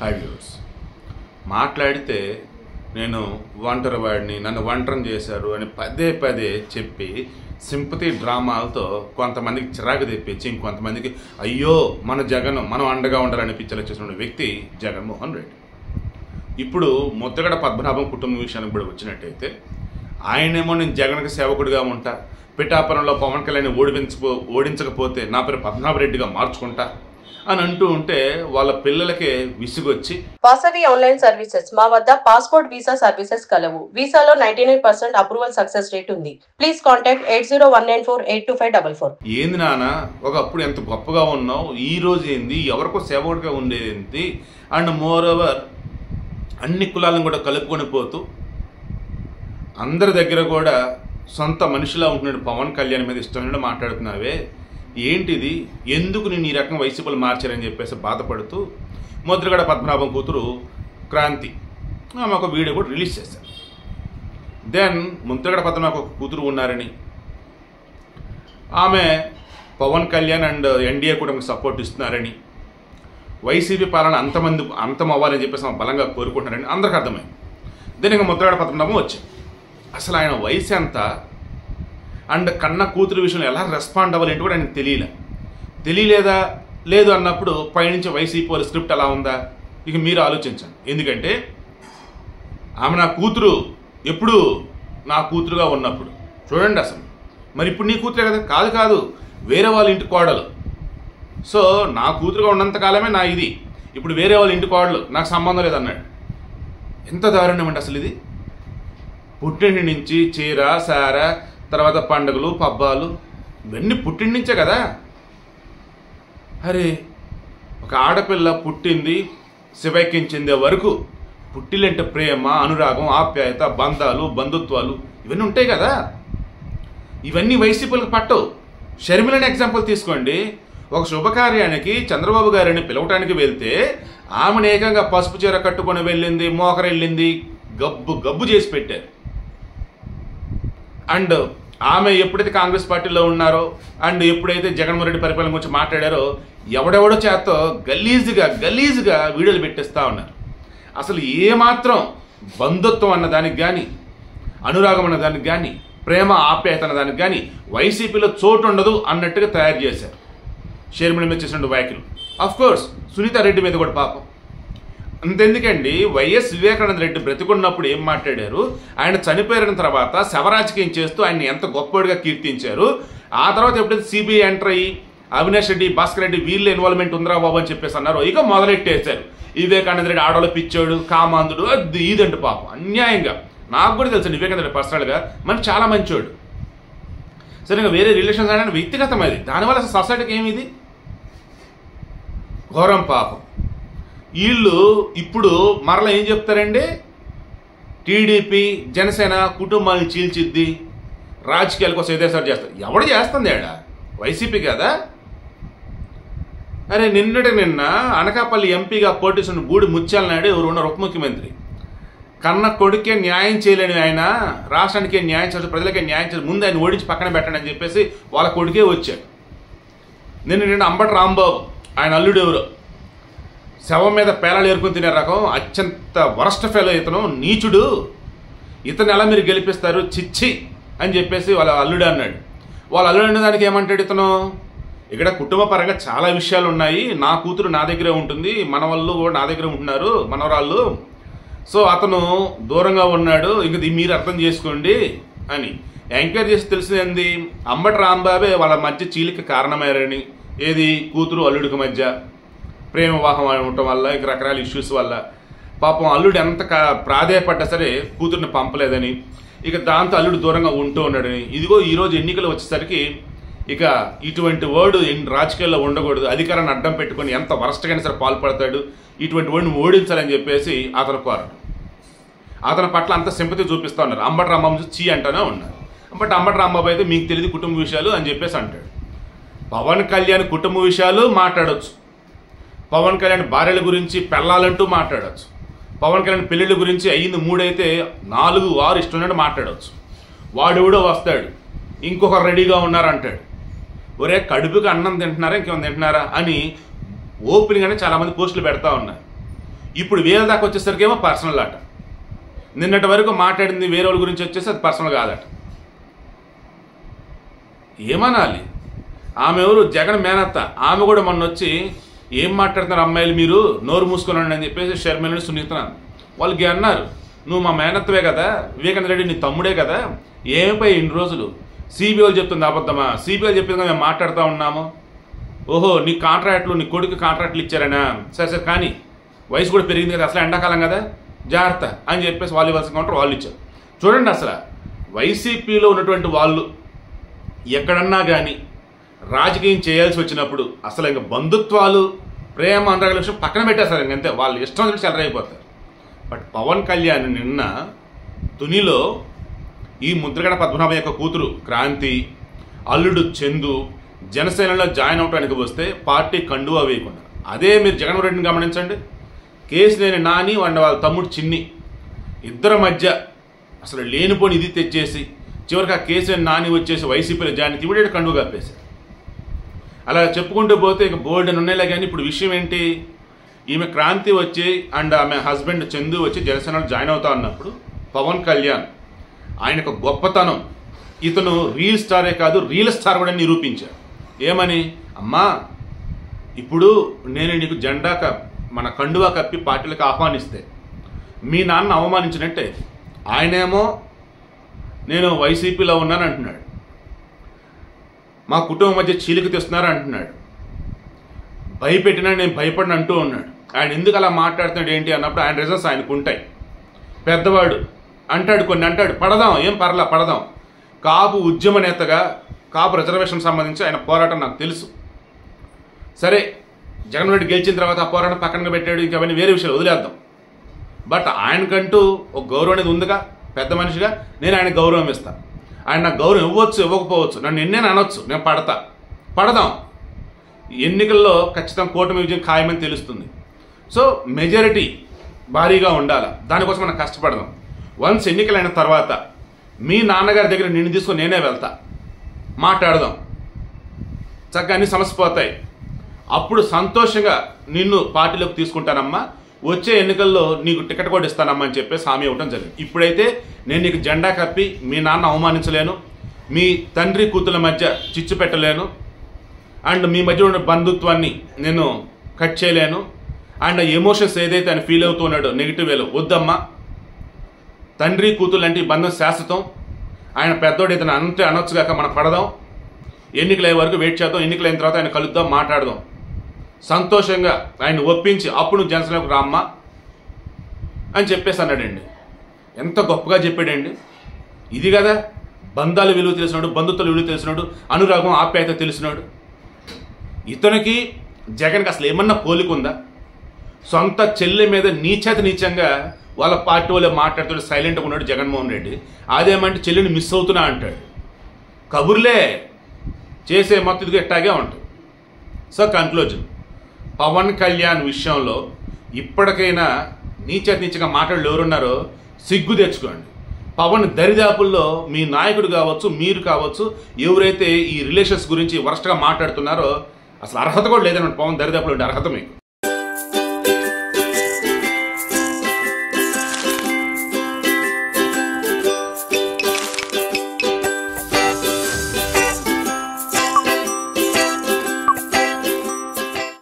Viewers, మాట్లాడితే నేను ఒంటరి వాడిని, నన్ను ఒంటరిని చేశారు అని పదే పదే చెప్పి సింపతి డ్రామాలతో కొంతమందికి చిరాకు తెప్పించి ఇంకొంతమందికి అయ్యో మన జగన్ మనం అండగా ఉండాలనిపించేలా చేసిన వ్యక్తి జగన్మోహన్ రెడ్డి. ఇప్పుడు ముద్దగడ పద్మనాభం కుటుంబం విషయానికి కూడా వచ్చినట్టయితే ఆయనేమో నేను జగన్కి సేవకుడిగా ఉంటా, పిఠాపురంలో పవన్ కళ్యాణ్ ఓడించకపోతే నా పేరు పద్మనాభరెడ్డిగా మార్చుకుంటా అని అంటూ ఉంటే వాళ్ళ పిల్లలకే విసుగొచ్చి వాసవి ఆన్లైన్ సర్వీసెస్ మా వద్ద పాస్పోర్ట్ వీసా సర్వీసెస్ కలవు. వీసాలో 99% అప్రూవల్ సక్సెస్ రేట్ ఉంది. Please contact 8019482544. ఏంది నాన్న, ఒకప్పుడు ఎంత గొప్పగా ఉన్నావు, ఈ రోజు ఏంది, ఎవరికో సేవకుడిగా ఉండేది ఏంటి, అండ్ మోర్ ఓవర్ అన్ని కులాలను కూడా కలుపుకొని పోతూ అందరి దగ్గర కూడా సొంత మనిషిలా ఉంటున్నాడు పవన్ కళ్యాణ్ మీద ఇష్టం మాట్లాడుతున్నావే, ఏంటిది, ఎందుకు నేను ఈ రకం వైసీపీలు మార్చారని చెప్పేసి బాధపడుతూ ముద్రగడ పద్మనాభం కూతురు క్రాంతి ఆమె ఒక వీడియో కూడా రిలీజ్ చేశారు. దెన్ ముద్రగడ పద్మనాభం ఒక కూతురు ఉన్నారని, ఆమె పవన్ కళ్యాణ్ అండ్ ఎన్డీఏ కూడా సపోర్ట్ ఇస్తున్నారని, వైసీపీ పాలన అంతం అవ్వాలని చెప్పేసి ఆమె బలంగా కోరుకుంటున్నారని అందరికీ అర్థమైంది. దెన్ ఇంకా ముద్రగడ పద్మనాభం వచ్చాయి. అసలు ఆయన వయసు ఎంత అండ్ కన్న కూతురు విషయంలో ఎలా రెస్పాండ్ అవ్వాలంటే కూడా ఆయనకు తెలియలేదా లేదు అన్నప్పుడు పైనుంచి వైసీపీ వాళ్ళ స్క్రిప్ట్ ఎలా ఉందా ఇక మీరు ఆలోచించండి. ఎందుకంటే ఆమె నా కూతురు ఎప్పుడు నా కూతురుగా ఉన్నప్పుడు చూడండి, అసలు మరి ఇప్పుడు నీ కూతురే కదా, కాదు వేరే వాళ్ళ ఇంటి కోడలు. సో నా కూతురుగా ఉన్నంతకాలమే నా ఇది, ఇప్పుడు వేరే వాళ్ళ ఇంటి కోడలు నాకు సంబంధం లేదన్నాడు. ఎంత దారుణం అండి అసలు ఇది. పుట్టింటి నుంచి చీర సార తర్వాత పండుగలు పబ్బాలు ఇవన్నీ పుట్టింటి నుంచే కదా. అరే ఒక ఆడపిల్ల పుట్టింది శివైక్కించిందే వరకు పుట్టిలంటే ప్రేమ, అనురాగం, ఆప్యాయత, బంధాలు, బంధుత్వాలు ఇవన్నీ ఉంటాయి కదా. ఇవన్నీ వైసీపీలకు పట్టవు. షర్మిలని ఎగ్జాంపుల్ తీసుకోండి. ఒక శుభకార్యానికి చంద్రబాబు గారిని పిలవటానికి వెళ్తే ఆమెను ఏకంగా పసుపు చీర కట్టుకొని వెళ్ళింది, మోకరెళ్ళింది, గబ్బు చేసి పెట్టారు. అండ్ ఆమె ఎప్పుడైతే కాంగ్రెస్ పార్టీలో ఉన్నారో అండ్ ఎప్పుడైతే జగన్మోహన్ రెడ్డి పరిపాలన గురించి మాట్లాడారో ఎవడెవడో చేత్తో గలీజుగా వీడియోలు పెట్టేస్తూ ఉన్నారు. అసలు ఏమాత్రం బంధుత్వం అన్న దానికి కానీ, అనురాగం అన్న దానికి కానీ, ప్రేమ ఆప్యాయత అన్న దానికి కానీ వైసీపీలో చోటు ఉండదు అన్నట్టుగా తయారు చేశారు షర్మిల మీద చేసిన వ్యాఖ్యలు. అఫ్కోర్స్ సునీతారెడ్డి మీద కూడా పాపం. అంతెందుకండి, వైఎస్ వివేకానంద రెడ్డి బ్రతికున్నప్పుడు ఏం మాట్లాడారు, ఆయన చనిపోయిన తర్వాత శవరాజకీయం చేస్తూ ఆయన ఎంత గొప్పగా కీర్తించారు. ఆ తర్వాత ఎప్పుడైతే సిబిఐ ఎంటర్ అయ్యి అవినాష్ రెడ్డి, భాస్కర్ రెడ్డి వీళ్ళ ఇన్వాల్వ్మెంట్ ఉందిరా బాబు అని చెప్పేసి అన్నారు. ఇక మొదలెట్టేశారు వివేకానంద రెడ్డి ఆడవాళ్ళు పిచ్చోడు, కామాంధుడు, అది ఇదండి పాపం అన్యాయంగా. నాకు కూడా తెలుసు వివేకానంద రెడ్డి పర్సనల్గా మనకి చాలా మంచోడు. సరే ఇంకా వేరే రిలేషన్స్ అనేది వ్యక్తిగతం, అది దానివల్ల సొసైటీకి ఏమిది ఘోరం పాపం. వీళ్ళు ఇప్పుడు మరలా ఏం చెప్తారండి, టీడీపీ జనసేన కుటుంబాలను చీల్చిద్ది, రాజకీయాల కోసం ఏదేసారి చేస్తారు. ఎవడు చేస్తుంది ఆడ, వైసీపీ కదా. అరే నిన్న అనకాపల్లి ఎంపీగా పోటీ చేసిన బూడి ముత్యాల నాయుడు ఎవరు ఉన్నారు, ఉప ముఖ్యమంత్రి. కన్న కొడుకే న్యాయం చేయలేని ఆయన రాష్ట్రానికే న్యాయం చేయాలి, ప్రజలకే న్యాయం చేయాలి, ముందు ఆయన ఓడించి పక్కన పెట్టండి అని చెప్పేసి వాళ్ళ కొడుకే వచ్చాడు. నిన్న అంబటి రాంబాబు ఆయన అల్లుడు ఎవరు శవం మీద పేలాలు ఏరుకుని తినే రకం అత్యంత వరస్ట్ ఫెలో, ఇతను నీచుడు, ఇతను ఎలా మీరు గెలిపిస్తారు చిచ్చి అని చెప్పేసి వాళ్ళ అల్లుడు అన్నాడు. వాళ్ళ అల్లుడు అనే దానికి ఏమంటాడు ఇతను, ఇక్కడ కుటుంబ పరంగా చాలా విషయాలు ఉన్నాయి, నా కూతురు నా దగ్గరే ఉంటుంది, మన వాళ్ళు కూడా నా దగ్గర ఉంటున్నారు మనవరాళ్ళు, సో అతను దూరంగా ఉన్నాడు, ఇంక మీరు అర్థం చేసుకోండి అని ఎంక్వైరీ చేసి తెలిసింది అంబటి రాంబాబే వాళ్ళ మధ్య చీలిక కారణమయ్యారని. ఏది, కూతురు అల్లుడికి మధ్య ప్రేమ వివాహం ఉండటం వల్ల ఇక రకరకాల ఇష్యూస్ వల్ల పాపం అల్లుడు ఎంత ప్రాధేయపడ్డా సరే కూతుర్ని పంపలేదని, ఇక దాంతో అల్లుడు దూరంగా ఉంటూ ఉన్నాడని. ఇదిగో ఈరోజు ఎన్నికలు వచ్చేసరికి ఇక ఇటువంటి వర్డ్ రాజకీయాల్లో ఉండకూడదు, అధికారాన్ని అడ్డం పెట్టుకొని ఎంత వరస్ట్గానే సరే పాల్పడతాడు, ఇటువంటి వర్డ్ని ఓడించాలని చెప్పేసి అతను కోరడు. అతని పట్ల అంత సింపతి చూపిస్తూ ఉన్నారు. అంబటి రాంబాబు చీ అంటూనే ఉన్నారు. బట్ అంబటి రాంబాబు అయితే మీకు తెలియదు కుటుంబ విషయాలు అని చెప్పేసి అంటాడు. పవన్ కళ్యాణ్ కుటుంబ విషయాలు మాట్లాడవచ్చు, పవన్ కళ్యాణ్ భార్యల గురించి పెళ్ళాలంటూ మాట్లాడవచ్చు, పవన్ కళ్యాణ్ పెళ్ళిళ్ళ గురించి అయ్యింది 3 అయితే 4, 6 ఇష్టం మాట్లాడవచ్చు. వాడెవడో వస్తాడు ఇంకొకరు రెడీగా ఉన్నారంటాడు. ఒరే కడుపుకి అన్నం తింటున్నారా ఇంకేమైనా తింటున్నారా అని ఓపెన్గానే చాలామంది పోస్టులు పెడతా ఉన్నారు. ఇప్పుడు వేరే దాకా వచ్చేసరికి ఏమో పర్సనల్ అట. నిన్నటి వరకు మాట్లాడింది వేరే వాళ్ళ గురించి వచ్చేసి అది పర్సనల్ కాదట. ఏమనాలి? ఆమె ఎవరు? జగన్ మేనత్త. ఆమె కూడా మొన్న వచ్చి ఏం మాట్లాడుతున్నారు అమ్మాయిలు, మీరు నోరు మూసుకున్నాను అని చెప్పేసి షర్మిలని సునీతనాను వాళ్ళకి అన్నారు, నువ్వు మా మేనత్తవే కదా, వివేకానంద రెడ్డి నీ తమ్ముడే కదా, ఏమైపోయి ఇన్ని రోజులు సిబిఐలు చెప్తుంది అబద్ధమా? సిబిఐలు చెప్పింది మేము మాట్లాడుతూ ఉన్నాము. ఓహో నీ కాంట్రాక్ట్లు, నీ కొడుకు కాంట్రాక్ట్లు ఇచ్చారనా? సరే కానీ వయసు కూడా పెరిగింది కదా, అసలు ఎండాకాలం కదా, జాగ్రత్త అని చెప్పేసి వాళ్ళు ఇవ్వాల్సిన కౌంటర్ వాళ్ళు ఇచ్చారు. చూడండి, అసలు వైసీపీలో ఉన్నటువంటి వాళ్ళు ఎక్కడన్నా కానీ రాజకీయం చేయాల్సి వచ్చినప్పుడు అసలు ఇంకా బంధుత్వాలు, ప్రేమ, అనురాగ విషయం పక్కన పెట్టేస్తారు. ఇంకంతే, వాళ్ళు ఇష్టం వచ్చి చెలరైపోతారు. బట్ పవన్ కళ్యాణ్ నిన్న తునిలో ఈ ముద్రగడ పద్మనాభం యొక్క కూతురు క్రాంతి, అల్లుడు చందు జనసేనలో జాయిన్ అవడానికి వస్తే పార్టీ కండువా వేయకుండా, అదే మీరు జగన్మోహన్ రెడ్డిని గమనించండి, కేసినేని నాని వాళ్ళ తమ్ముడు చిన్ని ఇద్దరి మధ్య అసలు లేనిపోని ఇది తెచ్చేసి చివరికి ఆ కేసినేని నాని వచ్చేసి వైసీపీలో జాయిన్ ఇవిడేటి కండువ కప్పేశారు. అలా చెప్పుకుంటూ పోతే ఇక బోల్డ్ అని ఉన్నాయిలే. కానీ ఇప్పుడు విషయం ఏంటి, ఈమె క్రాంతి వచ్చి అండ్ ఆమె హస్బెండ్ చందు వచ్చి జనసేనలో జాయిన్ అవుతా ఉన్నప్పుడు పవన్ కళ్యాణ్ ఆయనకు గొప్పతనం, ఇతను రీల్ స్టారే కాదు రియల్ స్టార్ కూడా నిరూపించారు. ఏమని? అమ్మా ఇప్పుడు నేను నీకు జెండా మన కండువా కప్పి పార్టీలకు ఆహ్వానిస్తే మీ నాన్న అవమానించినట్టే. ఆయనేమో నేను వైసీపీలో ఉన్నాను అంటున్నాడు, మా కుటుంబం మధ్య చీలిక తెస్తున్నారు అంటున్నాడు, భయపెట్టినా నేను భయపడిన అంటూ ఉన్నాడు. ఆయన ఎందుకు అలా మాట్లాడుతున్నాడు ఏంటి అన్నప్పుడు ఆయన రీజన్స్ ఆయనకు ఉంటాయి. పెద్దవాడు అంటాడు, కొన్ని అంటాడు, పడదాం ఏం పర్లా పడదాం. కాపు ఉద్యమ నేతగా కాపు రిజర్వేషన్ సంబంధించి ఆయన పోరాటం నాకు తెలుసు. సరే జగన్మోహన్ రెడ్డి గెలిచిన తర్వాత ఆ పోరాటం పక్కన పెట్టాడు, ఇంకా అవన్నీ వేరే విషయాలు వదిలేద్దాం. బట్ ఆయనకంటూ ఒక గౌరవం అనేది ఉందిగా, పెద్ద మనిషిగా నేను ఆయన గౌరవం ఇస్తాను. ఆయన నాకు గౌరవం ఇవ్వచ్చు ఇవ్వకపోవచ్చు, నన్ను ఎన్నే అనొచ్చు, నేను పడదాం. ఎన్నికల్లో ఖచ్చితంగా కూటమి విజయం ఖాయమని తెలుస్తుంది. సో మెజారిటీ భారీగా ఉండాలి, దానికోసం మనం కష్టపడదాం. వన్స్ ఎన్నికలైన తర్వాత మీ నాన్నగారి దగ్గర నిన్ను తీసుకొని నేనే వెళ్తా, మాట్లాడదాం, చక్కగా అన్ని సమస్య పోతాయి. అప్పుడు సంతోషంగా నిన్ను పార్టీలోకి తీసుకుంటానమ్మా, వచ్చే ఎన్నికల్లో నీకు టికెట్ కూడా ఇస్తానమ్మా అని చెప్పేసి హామీ ఇవ్వడం జరిగింది. ఇప్పుడైతే నేను నీకు జెండా కప్పి మీ నాన్న అవమానించలేను, మీ తండ్రి కూతుల మధ్య చిచ్చు పెట్టలేను, అండ్ మీ మధ్య ఉన్న బంధుత్వాన్ని నేను కట్ చేయలేను, అండ్ ఎమోషన్స్ ఏదైతే ఆయన ఫీల్ అవుతూ ఉన్నాడో నెగిటివ్ వేలో వద్దమ్మా. తండ్రి కూతురు లాంటి బంధం శాశ్వతం. ఆయన పెద్దోడు ఏదైనా అంటే అనొచ్చుగాక, మనం పడదాం, ఎన్నికలయ్యే వరకు వెయిట్ చేద్దాం, ఎన్నికలైన తర్వాత ఆయన కలుద్దాం, మాట్లాడదాం, సంతోషంగా ఆయన ఒప్పించి అప్పుడు నువ్వు జనసేనకు రామ్మా అని చెప్పేసి అన్నాడండి. ఎంత గొప్పగా చెప్పాడండి. ఇది కదా బంధాల విలువ తెలిసినాడు, బంధుత్వాల విలువ తెలిసినాడు, అనురాగం ఆప్యాయత తెలిసినాడు. ఇతనికి జగన్కి అసలు ఏమన్నా పోలికుందా? సొంత చెల్లె మీద నీచంగా వాళ్ళ పార్టీ వాళ్ళే మాట్లాడుతూ సైలెంట్గా ఉన్నాడు జగన్మోహన్ రెడ్డి. అదేమంటే చెల్లిని మిస్ అవుతున్నా అంటాడు. కబుర్లే చేసే మొత్తం ఎట్టాగే ఉంటుంది. సో కన్క్లూజన్, పవన్ కళ్యాణ్ విషయంలో ఇప్పటికైనా నీచగా మాట్లాడు ఎవరున్నారో సిగ్గు తెచ్చుకోండి. పవన్ దరిదాపుల్లో మీ నాయకుడు కావచ్చు, మీరు కావచ్చు, ఎవరైతే ఈ రిలేషన్స్ గురించి వరస్ట్గా మాట్లాడుతున్నారో అసలు అర్హత కూడా లేదన్నమాట. పవన్ దరిదాపులో ఉండే అర్హత మీకు